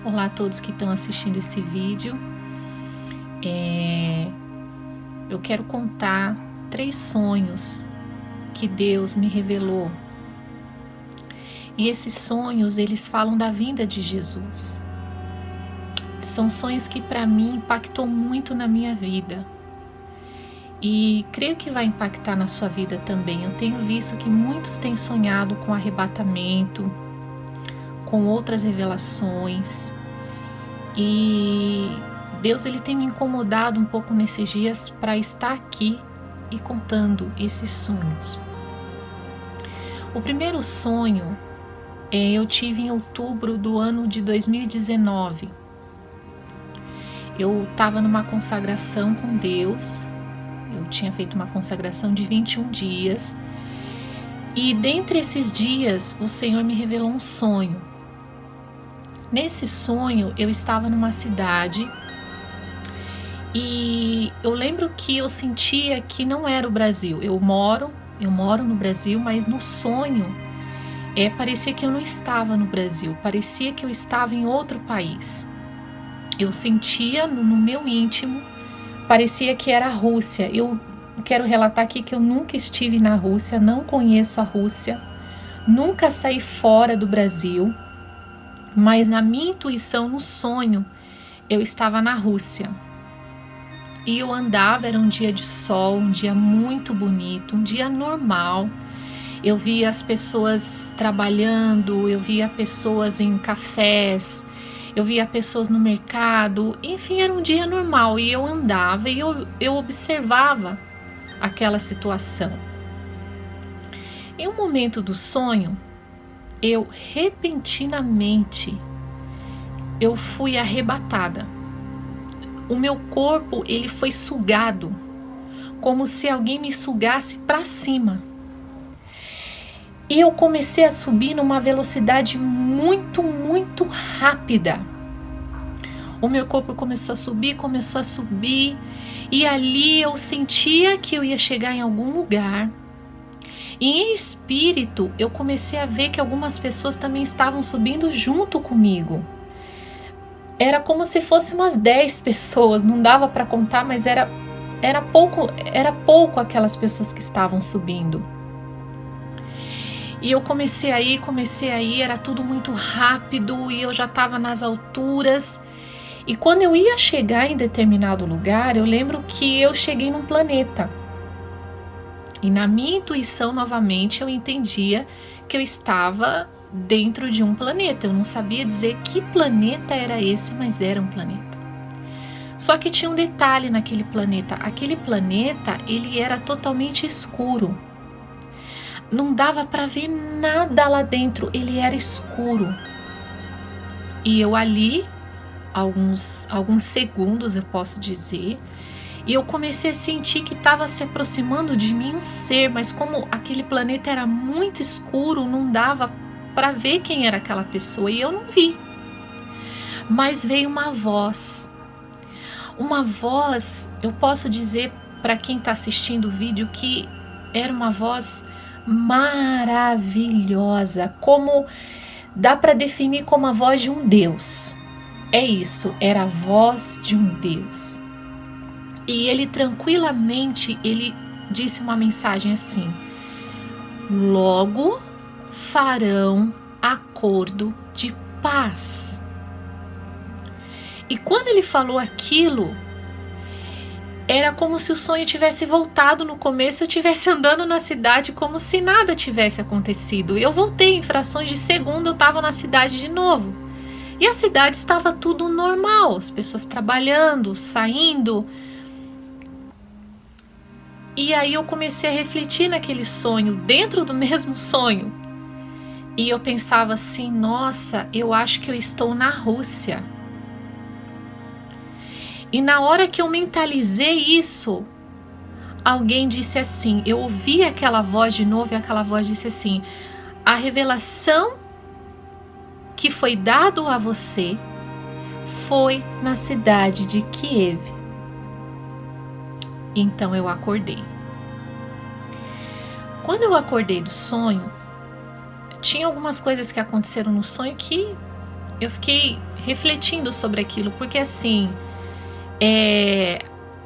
Olá a todos que estão assistindo esse vídeo. Eu quero contar 3 sonhos que Deus me revelou. E esses sonhos, eles falam da vinda de Jesus. São sonhos que para mim impactou muito na minha vida. E creio que vai impactar na sua vida também. Eu tenho visto que muitos têm sonhado com arrebatamento, com outras revelações. E Deus ele tem me incomodado um pouco nesses dias para estar aqui e contando esses sonhos. O primeiro sonho eu tive em outubro do ano de 2019. Eu estava numa consagração com Deus. Eu tinha feito uma consagração de 21 dias. E dentre esses dias, o Senhor me revelou um sonho. Nesse sonho, eu estava numa cidade e eu lembro que eu sentia que não era o Brasil. Eu moro no Brasil, mas no sonho parecia que eu não estava no Brasil, parecia que eu estava em outro país. Eu sentia no meu íntimo, parecia que era a Rússia. Eu quero relatar aqui que eu nunca estive na Rússia, não conheço a Rússia, nunca saí fora do Brasil. Mas na minha intuição, no sonho, eu estava na Rússia. E eu andava, era um dia de sol, um dia muito bonito, um dia normal. Eu via as pessoas trabalhando, eu via pessoas em cafés, eu via pessoas no mercado. Enfim, era um dia normal e eu andava e eu observava aquela situação. Em um momento do sonho, eu repentinamente fui arrebatada. O meu corpo ele foi sugado, como se alguém me sugasse para cima. E eu comecei a subir numa velocidade muito, muito rápida. O meu corpo começou a subir, e ali eu sentia que eu ia chegar em algum lugar. E em espírito, eu comecei a ver que algumas pessoas também estavam subindo junto comigo. Era como se fosse umas 10 pessoas, não dava para contar, mas era pouco aquelas pessoas que estavam subindo. E eu comecei a ir, era tudo muito rápido e eu já estava nas alturas. E quando eu ia chegar em determinado lugar, eu lembro que eu cheguei num planeta. E na minha intuição, novamente, eu entendia que eu estava dentro de um planeta. Eu não sabia dizer que planeta era esse, mas era um planeta. Só que tinha um detalhe naquele planeta. Aquele planeta, ele era totalmente escuro. Não dava para ver nada lá dentro, ele era escuro. E eu ali, alguns segundos, eu posso dizer, e eu comecei a sentir que estava se aproximando de mim um ser, mas como aquele planeta era muito escuro, não dava para ver quem era aquela pessoa, e eu não vi. Mas veio uma voz, eu posso dizer para quem está assistindo o vídeo que era uma voz maravilhosa, como dá para definir como a voz de um Deus. É isso, era a voz de um Deus. E ele tranquilamente, ele disse uma mensagem assim: logo farão acordo de paz. E quando ele falou aquilo, era como se o sonho tivesse voltado no começo, eu estivesse andando na cidade como se nada tivesse acontecido. Eu voltei em frações de segundo, eu estava na cidade de novo. E a cidade estava tudo normal, as pessoas trabalhando, saindo. E aí eu comecei a refletir naquele sonho, dentro do mesmo sonho. E eu pensava assim, nossa, eu acho que eu estou na Rússia. E na hora que eu mentalizei isso, alguém disse assim, eu ouvi aquela voz de novo e aquela voz disse assim: a revelação que foi dado a você foi na cidade de Kiev. Então eu acordei. Quando eu acordei do sonho, tinha algumas coisas que aconteceram no sonho que eu fiquei refletindo sobre aquilo, porque assim,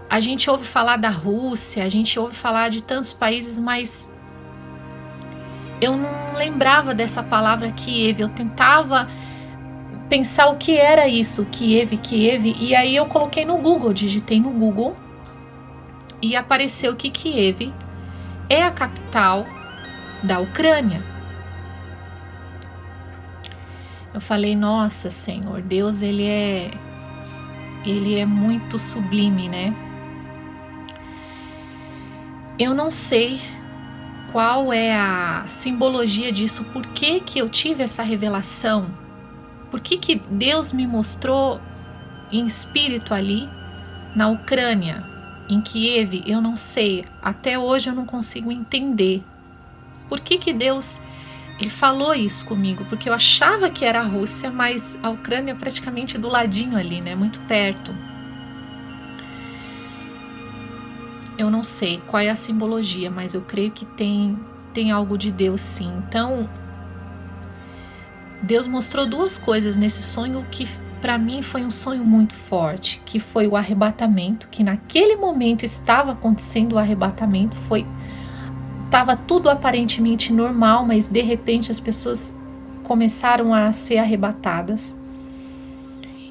a gente ouve falar da Rússia, a gente ouve falar de tantos países, mas eu não lembrava dessa palavra Kiev. Eu tentava pensar o que era isso, Kiev, e aí eu coloquei no Google, digitei no Google e apareceu que Kiev é a capital da Ucrânia. Eu falei, nossa, Senhor, Deus, ele é muito sublime, né? Eu não sei qual é a simbologia disso, por que que eu tive essa revelação, por que que Deus me mostrou em espírito ali, na Ucrânia, em Kiev, eu não sei, até hoje eu não consigo entender. Por que que Deus, ele falou isso comigo? Porque eu achava que era a Rússia, mas a Ucrânia é praticamente do ladinho ali, né? Muito perto. Eu não sei qual é a simbologia, mas eu creio que tem algo de Deus, sim. Então, Deus mostrou duas coisas nesse sonho que para mim foi um sonho muito forte, que foi o arrebatamento, que naquele momento estava acontecendo o arrebatamento, estava tudo aparentemente normal, mas de repente as pessoas começaram a ser arrebatadas.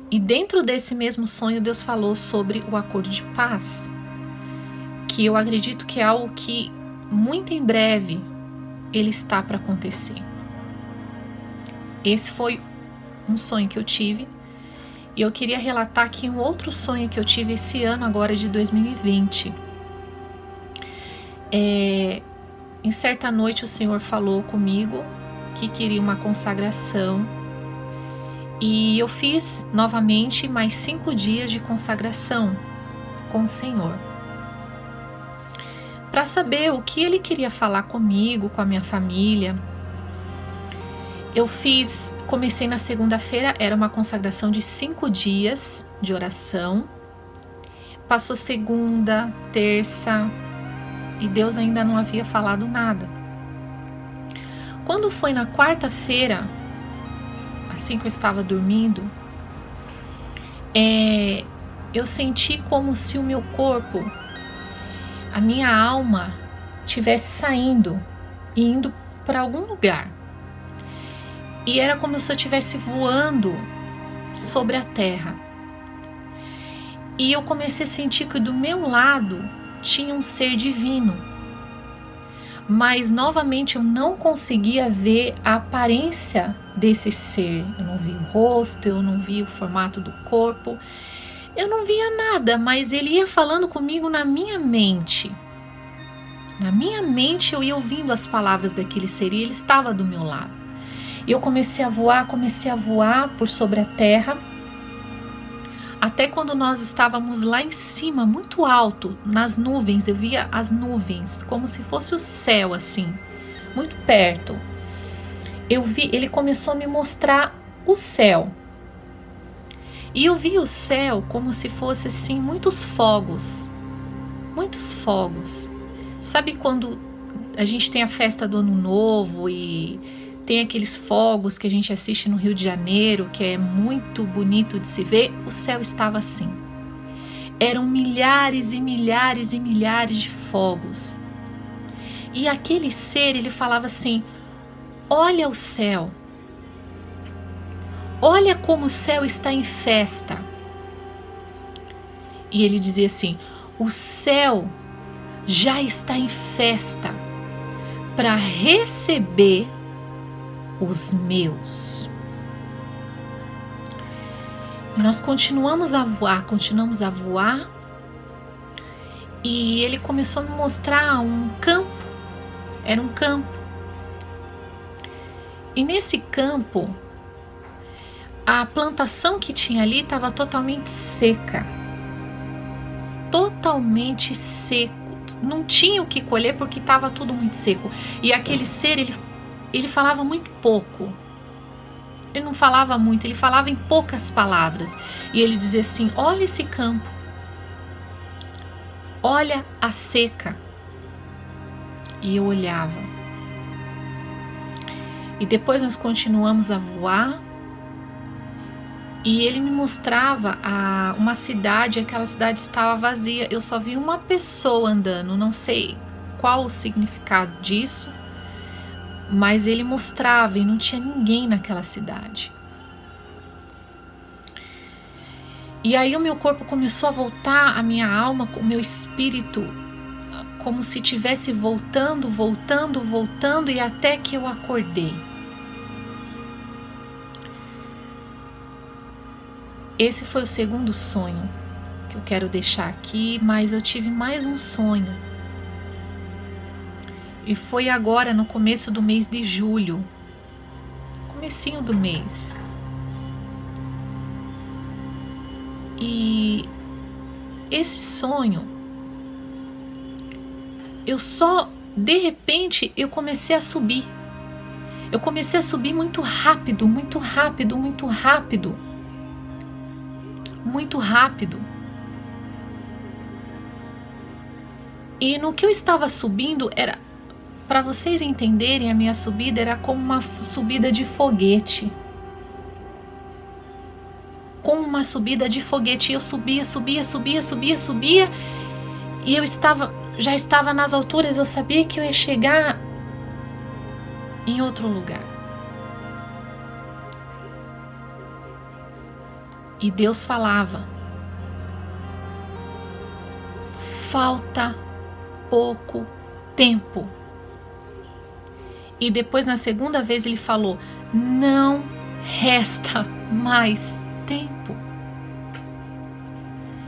E dentro desse mesmo sonho, Deus falou sobre o acordo de paz, que eu acredito que é algo que muito em breve ele está para acontecer. Esse foi um sonho que eu tive, e eu queria relatar aqui um outro sonho que eu tive esse ano agora de 2020. Em certa noite o Senhor falou comigo que queria uma consagração, e eu fiz novamente mais 5 dias de consagração com o Senhor, para saber o que Ele queria falar comigo, com a minha família. Comecei na segunda-feira, era uma consagração de 5 dias de oração. Passou segunda, terça, e Deus ainda não havia falado nada. Quando foi na quarta-feira, assim que eu estava dormindo, eu senti como se o meu corpo, a minha alma, estivesse saindo e indo para algum lugar. E era como se eu estivesse voando sobre a terra. E eu comecei a sentir que do meu lado tinha um ser divino. Mas novamente eu não conseguia ver a aparência desse ser. Eu não vi o rosto, eu não vi o formato do corpo. Eu não via nada, mas ele ia falando comigo na minha mente. Na minha mente eu ia ouvindo as palavras daquele ser e ele estava do meu lado. E eu comecei a voar por sobre a terra, até quando nós estávamos lá em cima, muito alto, nas nuvens. Eu via as nuvens, como se fosse o céu, assim, muito perto. Ele começou a me mostrar o céu. E eu vi o céu como se fosse, assim, muitos fogos. Muitos fogos. Sabe quando a gente tem a festa do Ano Novo e tem aqueles fogos que a gente assiste no Rio de Janeiro, que é muito bonito de se ver? O céu estava assim. Eram milhares e milhares e milhares de fogos. E aquele ser, ele falava assim: olha o céu. Olha como o céu está em festa. E ele dizia assim: o céu já está em festa para receber os meus. Nós continuamos a voar, e ele começou a me mostrar um campo. Era um campo. E nesse campo, a plantação que tinha ali estava totalmente seca. Totalmente seco. Não tinha o que colher porque estava tudo muito seco. E aquele ser, ele falava muito pouco. Ele não falava muito, ele falava em poucas palavras. E ele dizia assim: olha esse campo. Olha a seca. e eu olhava. E depois nós continuamos a voar e ele me mostrava uma cidade, aquela cidade estava vazia. Eu só vi uma pessoa andando, não sei qual o significado disso, mas ele mostrava e não tinha ninguém naquela cidade. E aí o meu corpo começou a voltar, a minha alma, o meu espírito, como se estivesse voltando, e até que eu acordei. Esse foi o segundo sonho que eu quero deixar aqui, mas eu tive mais um sonho. E foi agora no começo do mês de julho, comecinho do mês. E esse sonho, de repente, eu comecei a subir. Eu comecei a subir muito rápido, muito rápido, muito rápido. Muito rápido. E no que eu estava subindo, era, para vocês entenderem, a minha subida era como uma subida de foguete. Como uma subida de foguete. Eu subia. E eu já estava nas alturas, eu sabia que eu ia chegar em outro lugar. E Deus falava: falta pouco tempo. E depois, na segunda vez, ele falou: não resta mais tempo.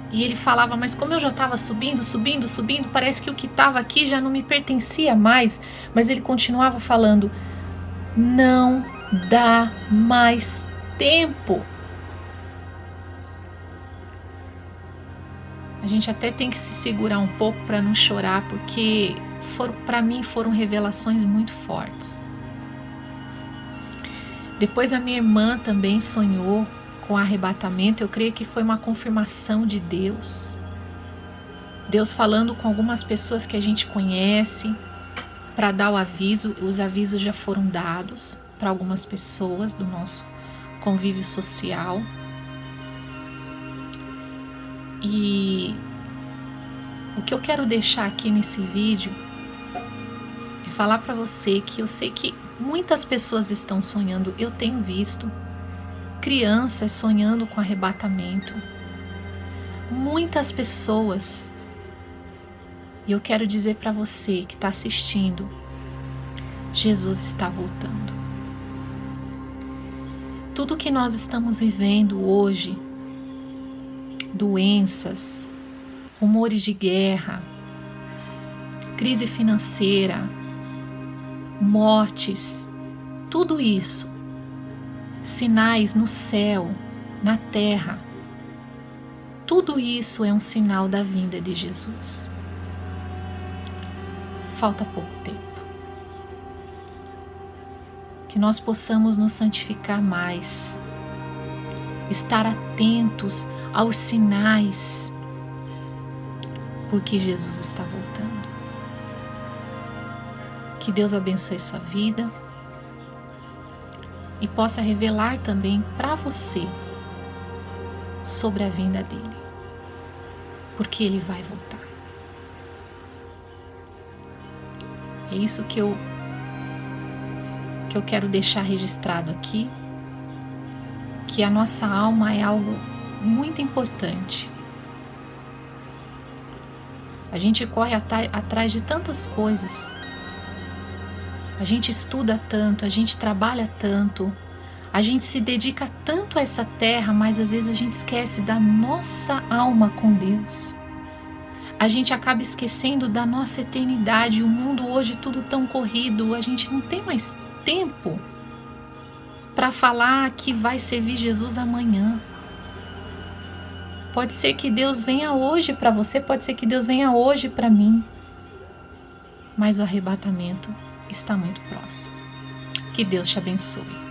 E ele falava: mas como eu já estava subindo, parece que o que estava aqui já não me pertencia mais. Mas ele continuava falando: não dá mais tempo. A gente até tem que se segurar um pouco para não chorar, porque para mim foram revelações muito fortes. Depois a minha irmã também sonhou com arrebatamento. Eu creio que foi uma confirmação de Deus. Deus falando com algumas pessoas que a gente conhece para dar o aviso. Os avisos já foram dados para algumas pessoas do nosso convívio social. E o que eu quero deixar aqui nesse vídeo é falar para você que eu sei que muitas pessoas estão sonhando. Eu tenho visto crianças sonhando com arrebatamento. Muitas pessoas. E eu quero dizer para você que está assistindo: Jesus está voltando. Tudo que nós estamos vivendo hoje, doenças, rumores de guerra, crise financeira, mortes, tudo isso, sinais no céu, na terra, tudo isso é um sinal da vinda de Jesus. Falta pouco tempo. Que nós possamos nos santificar mais, estar atentos aos sinais, porque Jesus está voltando. Que Deus abençoe sua vida e possa revelar também para você sobre a vinda dele, porque ele vai voltar. É isso que eu quero deixar registrado aqui, que a nossa alma é algo muito importante. A gente corre atrás de tantas coisas, a gente estuda tanto, a gente trabalha tanto, a gente se dedica tanto a essa terra, mas às vezes a gente esquece da nossa alma com Deus. A gente acaba esquecendo da nossa eternidade. O mundo hoje tudo tão corrido, a gente não tem mais tempo para falar que vai servir Jesus amanhã. Pode ser que Deus venha hoje para você, pode ser que Deus venha hoje para mim, mas o arrebatamento está muito próximo. Que Deus te abençoe.